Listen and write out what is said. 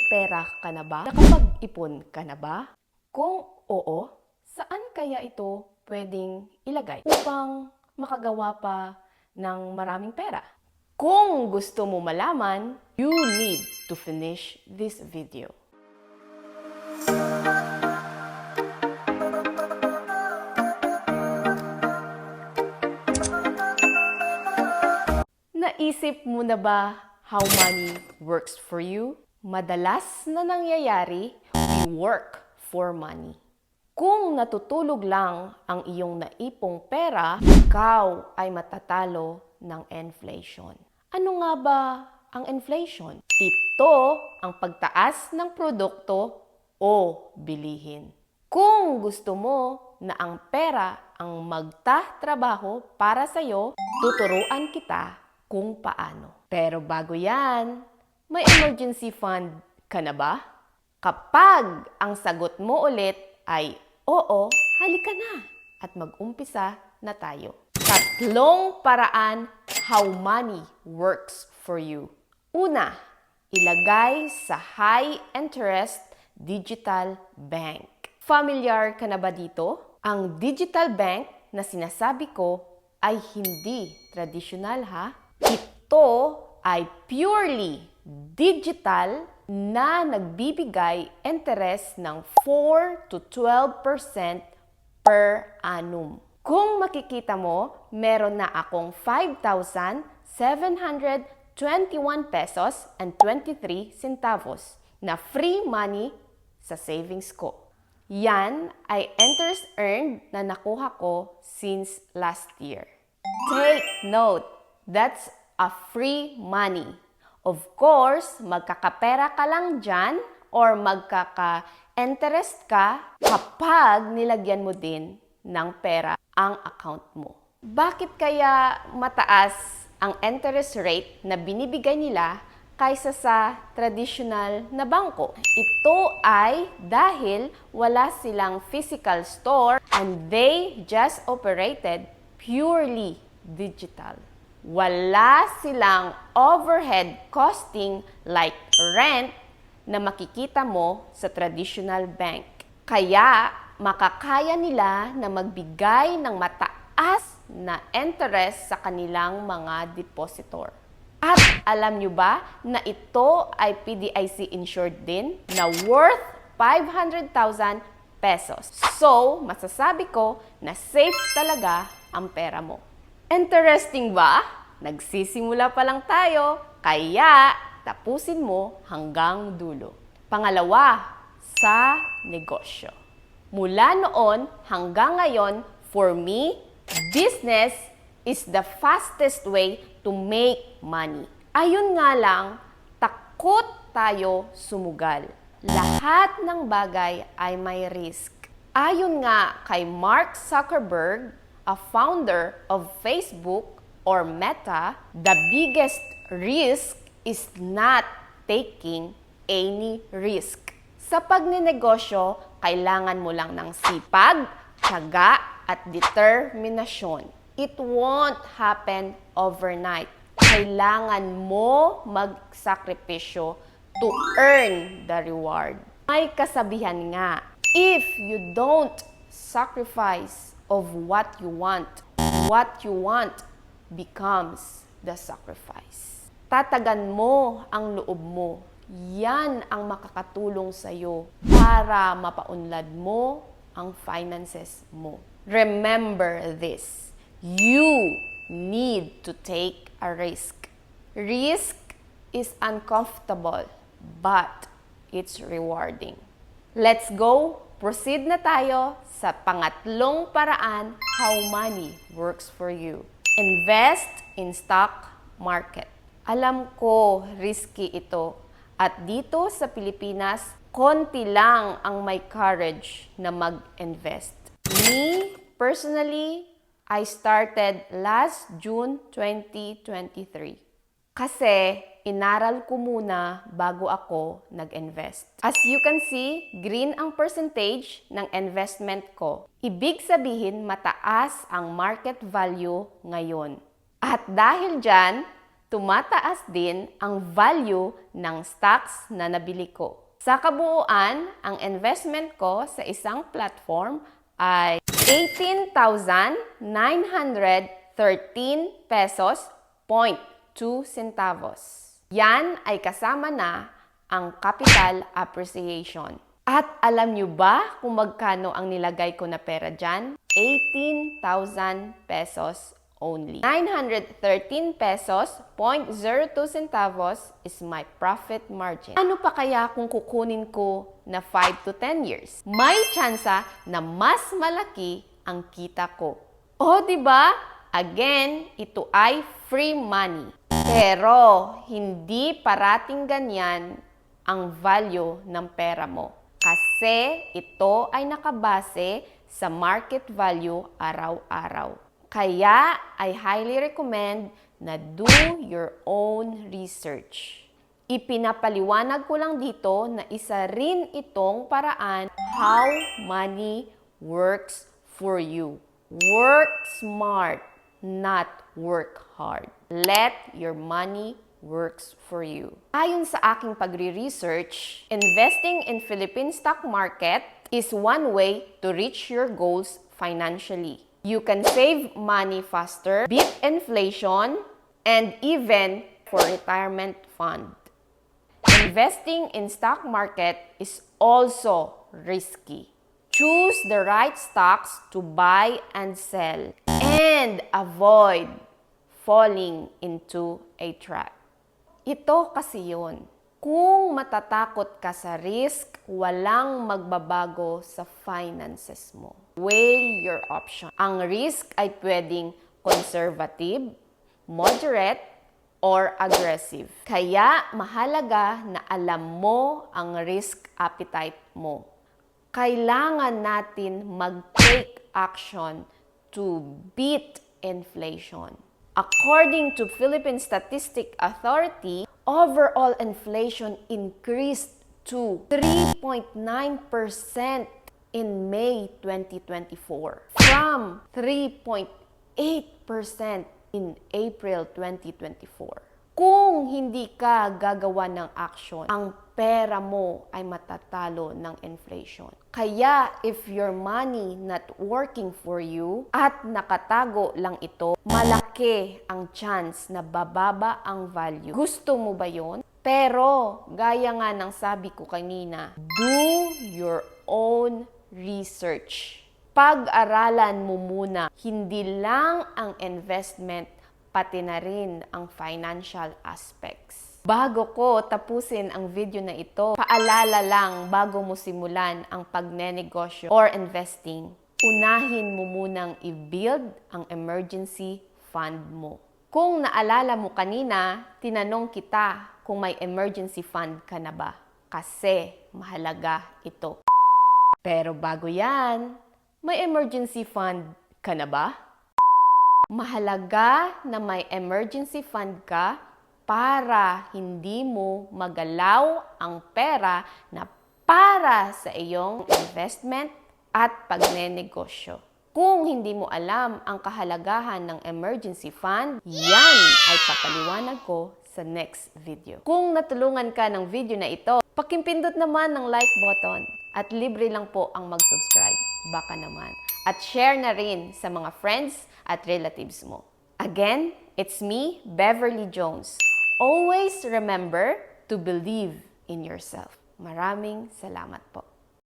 pera ka na ba? Nakapag-ipon ka na ba? Kung oo, saan kaya ito pwedeng ilagay upang makagawa pa ng maraming pera? Kung gusto mo malaman, you need to finish this video. Naisip mo na ba how money works for you? Madalas na nangyayari, we work for money. Kung natutulog lang ang iyong naipong pera, ikaw ay matatalo ng inflation. Ano nga ba ang inflation? Ito ang pagtaas ng produkto o bilihin. Kung gusto mo na ang pera ang magtatrabaho para sa'yo, tuturuan kita kung paano. Pero bago yan, may emergency fund ka na ba? Kapag ang sagot mo ulit ay oo, halika na at mag-umpisa na tayo. 3 paraan how money works for you. Una, ilagay sa high interest digital bank. Familiar ka na ba dito? Ang digital bank na sinasabi ko ay hindi traditional ha. Ito ay purely digital na nagbibigay interest ng 4 to 12% per annum. Kung makikita mo, meron na akong 5,721 pesos and 23 centavos na free money sa savings ko. Yan ay interest earned na nakuha ko since last year. Take note, that's a free money. Of course, magkakapera ka lang dyan or magkaka-interest ka kapag nilagyan mo din ng pera ang account mo. Bakit kaya mataas ang interest rate na binibigay nila kaysa sa traditional na bangko? Ito ay dahil wala silang physical store and they just operated purely digital. Wala silang overhead costing like rent na makikita mo sa traditional bank. Kaya makakaya nila na magbigay ng mataas na interest sa kanilang mga depositor. At alam nyo ba na ito ay PDIC insured din na worth 500,000 pesos. So, masasabi ko na safe talaga ang pera mo. Interesting ba? Nagsisimula pa lang tayo, kaya tapusin mo hanggang dulo. Pangalawa, sa negosyo. Mula noon hanggang ngayon, for me, business is the fastest way to make money. Ayun nga lang, takot tayo sumugal. Lahat ng bagay ay may risk. Ayon nga kay Mark Zuckerberg, a founder of Facebook or Meta, the biggest risk is not taking any risk. Sa pagninegosyo, kailangan mo lang ng sipag, tiyaga, at determinasyon. It won't happen overnight. Kailangan mo magsakripisyo to earn the reward. May kasabihan nga, if you don't sacrifice of what you want becomes the sacrifice. Tatagan mo ang loob mo. Yan ang makakatulong sa'yo para mapaunlad mo ang finances mo. Remember this. You need to take a risk. Risk is uncomfortable, but it's rewarding. Let's go! Proceed na tayo sa pangatlong paraan how money works for you. Invest in stock market. Alam ko, risky ito. At dito sa Pilipinas, konti lang ang may courage na mag-invest. Me, personally, I started last June 2023. Kasi inaral ko muna bago ako nag-invest. As you can see, green ang percentage ng investment ko. Ibig sabihin mataas ang market value ngayon. At dahil dyan, tumataas din ang value ng stocks na nabili ko. Sa kabuuan, ang investment ko sa isang platform ay 18,913 pesos, 0.2 centavos. Yan ay kasama na ang capital appreciation. At alam nyo ba kung magkano ang nilagay ko na pera dyan? 18,000 pesos only. 913 pesos, 0.02 centavos is my profit margin. Ano pa kaya kung kukunin ko na 5 to 10 years? May tsansa na mas malaki ang kita ko. O, di ba? Again, ito ay free money. Pero, hindi parating ganyan ang value ng pera mo. Kasi ito ay nakabase sa market value araw-araw. Kaya, I highly recommend na do your own research. Ipinapaliwanag ko lang dito na isa rin itong paraan how money works for you. Work smart, not work hard. Let your money works for you. Ayon sa aking pagre-research, investing in Philippine stock market is one way to reach your goals financially. You can save money faster, beat inflation, and even for retirement fund. Investing in stock market is also risky. Choose the right stocks to buy and sell and avoid falling into a trap. Ito kasi yun. Kung matatakot ka sa risk, walang magbabago sa finances mo. Weigh your option. Ang risk ay pwedeng conservative, moderate, or aggressive. Kaya mahalaga na alam mo ang risk appetite mo. Kailangan natin mag-take action to beat inflation. According to Philippine Statistic Authority, overall inflation increased to 3.9% in May 2024 from 3.8% in April 2024. Kung hindi ka gagawa ng action, ang pera mo ay matatalo ng inflation. Kaya if your money not working for you at nakatago lang ito, malaki ang chance na bababa ang value. Gusto mo ba yon? Pero, gaya nga ng sabi ko kanina, do your own research. Pag-aralan mo muna, hindi lang ang investment, pati na rin ang financial aspects. Bago ko tapusin ang video na ito, paalala lang bago mo simulan ang pagnenegosyo or investing, unahin mo munang i-build ang emergency fund mo. Kung naalala mo kanina, tinanong kita kung may emergency fund ka na ba? Kasi mahalaga ito. Pero bago yan, may emergency fund ka na ba? Mahalaga na may emergency fund ka para hindi mo magalaw ang pera na para sa iyong investment at pagnenegosyo. Kung hindi mo alam ang kahalagahan ng emergency fund, yan ay papaliwanag ko sa next video. Kung natulungan ka ng video na ito, pakimpindot naman ng like button at libre lang po ang mag-subscribe. Baka naman. At share na rin sa mga friends at relatives mo. Again, it's me, Beverly Jones. Always remember to believe in yourself. Maraming salamat po.